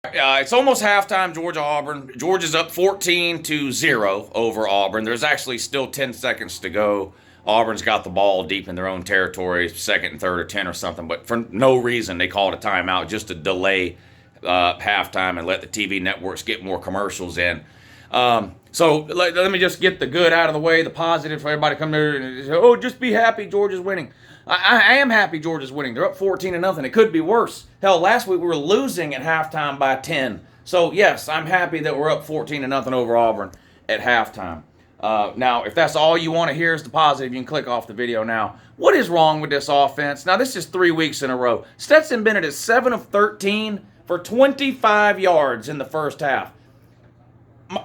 It's almost halftime, Georgia-Auburn. Georgia's up 14-0 over Auburn. There's actually still 10 seconds to go. Auburn's got the ball deep in their own territory, second and third or 10 or something, but for no reason they called a timeout just to delay halftime and let the TV networks get more commercials in. So let me just get the good out of the way, the positive for everybody come there and say, oh, just be happy Georgia's winning. I am happy Georgia's winning. They're up 14-0. It could be worse. Hell, last week we were losing at halftime by 10. So yes, I'm happy that we're up 14-0 over Auburn at halftime. Now, if that's all you want to hear is the positive, you can click off the video now. What is wrong with this offense? Now, this is 3 weeks in a row. Stetson Bennett is 7 of 13 for 25 yards in the first half.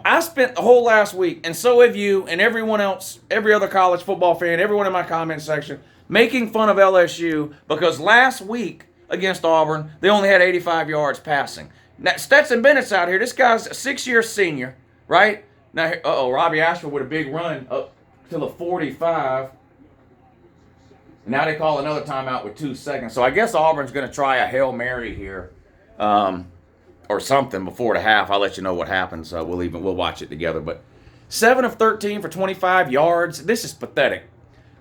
I spent the whole last week, and so have you, and everyone else, every other college football fan, everyone in my comment section, making fun of LSU because last week against Auburn, they only had 85 yards passing. Now, Stetson Bennett's out here. This guy's a 6-year senior, right? Now, Robbie Ashford with a big run up to the 45. Now they call another timeout with 2 seconds. So I guess Auburn's going to try a Hail Mary here. Or something before the half. I'll let you know what happens. We'll watch it together. But 7 of 13 for 25 yards. This is pathetic.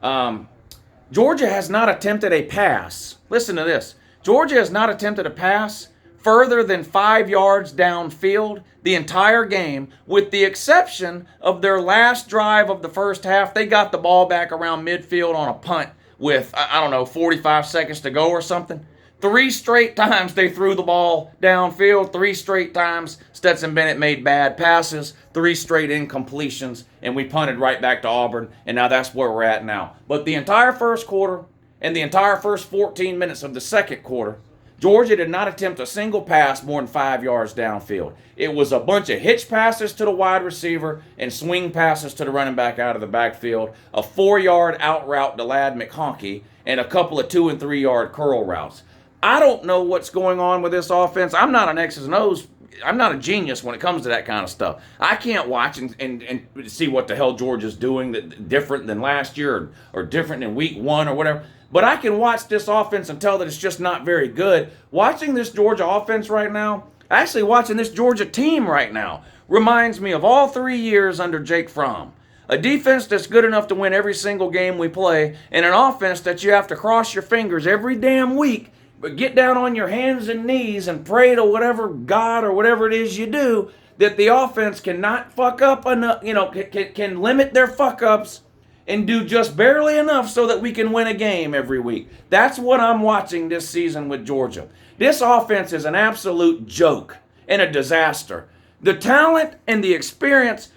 Georgia has not attempted a pass. Listen to this. Georgia has not attempted a pass further than 5 yards downfield the entire game, with the exception of their last drive of the first half. They got the ball back around midfield on a punt with, 45 seconds to go or something. 3 straight times they threw the ball downfield. 3 straight times Stetson Bennett made bad passes. 3 straight incompletions. And we punted right back to Auburn. And now that's where we're at now. But the entire first quarter and the entire first 14 minutes of the second quarter, Georgia did not attempt a single pass more than 5 yards downfield. It was a bunch of hitch passes to the wide receiver and swing passes to the running back out of the backfield. A 4-yard out route to Lad McHonkey and a couple of 2- and 3-yard curl routes. I don't know what's going on with this offense. I'm not an X's and O's. I'm not a genius when it comes to that kind of stuff. I can't watch and see what the hell Georgia's doing that different than last year or different than week 1 or whatever. But I can watch this offense and tell that it's just not very good. Watching this Georgia offense right now, actually watching this Georgia team right now, reminds me of all 3 years under Jake Fromm. A defense that's good enough to win every single game we play, and an offense that you have to cross your fingers every damn week, but get down on your hands and knees and pray to whatever God or whatever it is you do, that the offense cannot fuck up enough, can limit their fuck ups and do just barely enough so that we can win a game every week. That's what I'm watching this season with Georgia. This offense is an absolute joke and a disaster. The talent and the experience,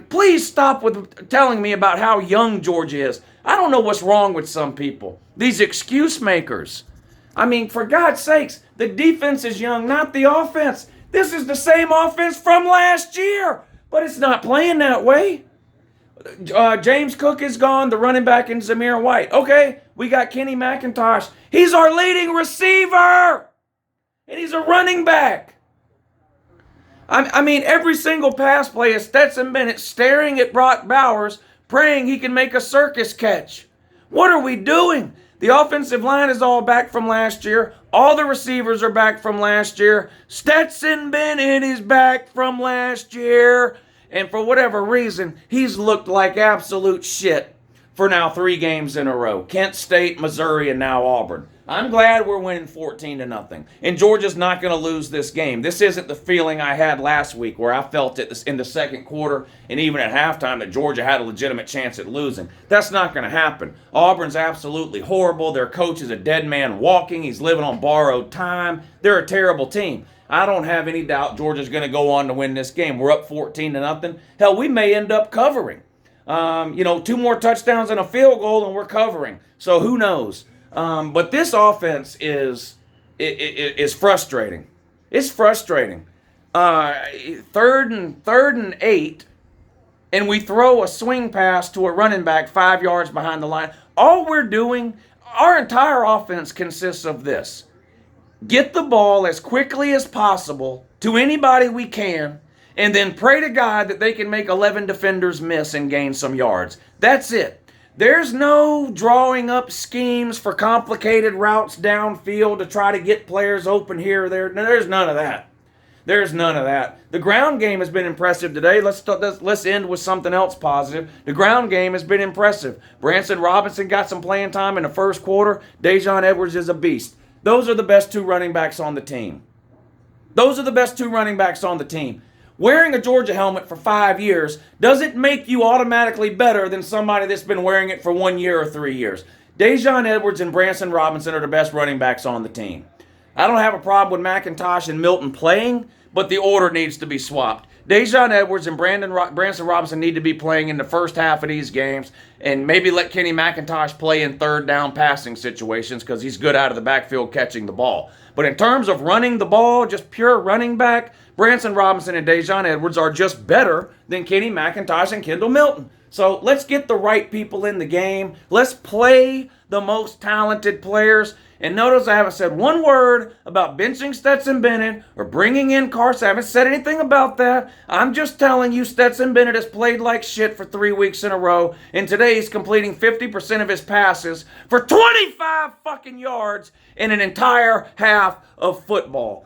please stop with telling me about how young Georgia is. I don't know what's wrong with some people. These excuse makers. I mean, for God's sakes, the defense is young, not the offense. This is the same offense from last year, but it's not playing that way. James Cook is gone, the running back in Zamir White. Okay, we got Kenny McIntosh. He's our leading receiver, and he's a running back. I mean, every single pass play is Stetson Bennett staring at Brock Bowers, praying he can make a circus catch. What are we doing? The offensive line is all back from last year. All the receivers are back from last year. Stetson Bennett is back from last year. And for whatever reason, he's looked like absolute shit for now 3 games in a row. Kent State, Missouri, and now Auburn. I'm glad we're winning 14-0. And Georgia's not going to lose this game. This isn't the feeling I had last week where I felt it in the second quarter and even at halftime that Georgia had a legitimate chance at losing. That's not going to happen. Auburn's absolutely horrible. Their coach is a dead man walking. He's living on borrowed time. They're a terrible team. I don't have any doubt Georgia's going to go on to win this game. We're up 14-0. Hell, we may end up covering. 2 more touchdowns and a field goal and we're covering. So who knows? But this offense is frustrating. It's frustrating. Third and 8, and we throw a swing pass to a running back 5 yards behind the line. All we're doing, our entire offense consists of this. Get the ball as quickly as possible to anybody we can, and then pray to God that they can make 11 defenders miss and gain some yards. That's it. There's no drawing up schemes for complicated routes downfield to try to get players open here or there. No, there's none of that. There's none of that. The ground game has been impressive today. Let's end with something else positive. The ground game has been impressive. Branson Robinson got some playing time in the first quarter. Dejon Edwards is a beast. Those are the best two running backs on the team. Those are the best two running backs on the team. Wearing a Georgia helmet for 5 years doesn't make you automatically better than somebody that's been wearing it for 1 year or 3 years. Dejon Edwards and Branson Robinson are the best running backs on the team. I don't have a problem with McIntosh and Milton playing, but the order needs to be swapped. Dejon Edwards and Branson Robinson need to be playing in the first half of these games, and maybe let Kenny McIntosh play in third down passing situations because he's good out of the backfield catching the ball. But in terms of running the ball, just pure running back, Branson Robinson and Dejon Edwards are just better than Kenny McIntosh and Kendall Milton. So let's get the right people in the game. Let's play the most talented players. And notice I haven't said one word about benching Stetson Bennett or bringing in Carson. I haven't said anything about that. I'm just telling you Stetson Bennett has played like shit for 3 weeks in a row. And today he's completing 50% of his passes for 25 fucking yards in an entire half of football.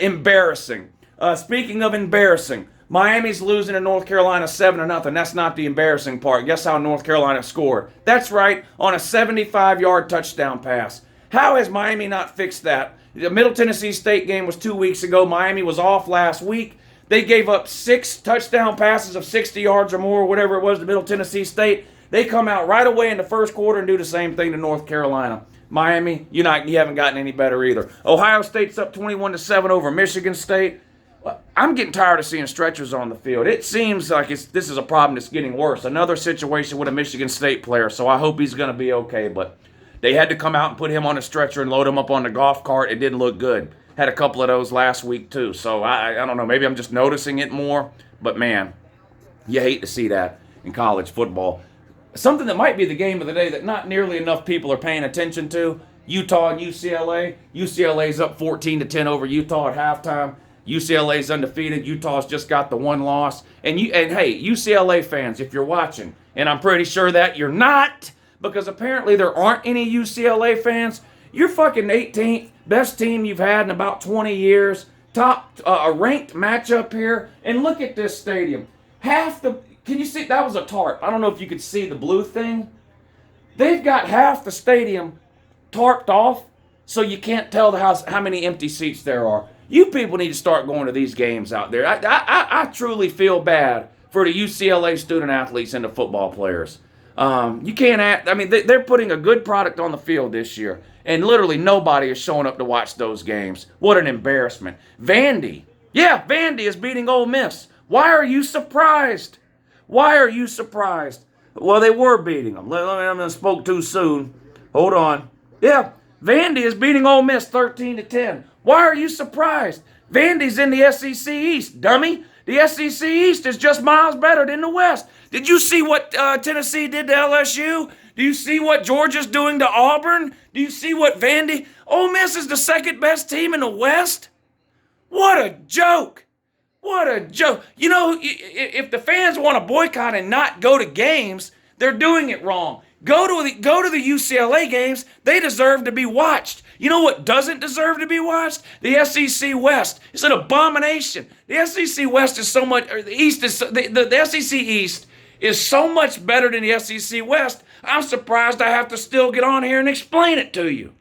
Embarrassing. Speaking of embarrassing, Miami's losing to North Carolina 7-0. That's not the embarrassing part. Guess how North Carolina scored? That's right, on a 75-yard touchdown pass. How has Miami not fixed that? The Middle Tennessee State game was 2 weeks ago. Miami was off last week. They gave up 6 touchdown passes of 60 yards or more, whatever it was, to Middle Tennessee State. They come out right away in the first quarter and do the same thing to North Carolina. Miami, you haven't gotten any better either. Ohio State's up 21-7 over Michigan State. I'm getting tired of seeing stretchers on the field. It seems like this is a problem that's getting worse. Another situation with a Michigan State player, so I hope he's going to be okay. But they had to come out and put him on a stretcher and load him up on the golf cart. It didn't look good. Had a couple of those last week too. So I don't know. Maybe I'm just noticing it more. But man, you hate to see that in college football. Something that might be the game of the day that not nearly enough people are paying attention to, Utah and UCLA. UCLA's up 14-10 over Utah at halftime. UCLA's undefeated. Utah's just got the one loss. And hey, UCLA fans, if you're watching, and I'm pretty sure that you're not, because apparently there aren't any UCLA fans, you're fucking 18th, best team you've had in about 20 years, top a ranked matchup here, and look at this stadium. Can you see, that was a tarp. I don't know if you could see the blue thing. They've got half the stadium tarped off, so you can't tell how many empty seats there are. You people need to start going to these games out there. I truly feel bad for the UCLA student athletes and the football players. You can't act. I mean, they're putting a good product on the field this year, and literally nobody is showing up to watch those games. What an embarrassment. Vandy is beating Ole Miss. Why are you surprised? Why are you surprised? Well, they were beating them. I spoke too soon. Hold on. Yeah, Vandy is beating Ole Miss 13-10. Why are you surprised? Vandy's in the SEC East, dummy. The SEC East is just miles better than the West. Did you see what Tennessee did to LSU? Do you see what Georgia's doing to Auburn? Do you see what Vandy? Ole Miss is the second best team in the West? What a joke. What a joke. You know, if the fans want to boycott and not go to games, they're doing it wrong. Go to the UCLA games. They deserve to be watched. You know what doesn't deserve to be watched? The SEC West. It's an abomination. The SEC West is so much, or the East is, the SEC East is so much better than the SEC West. I'm surprised I have to still get on here and explain it to you.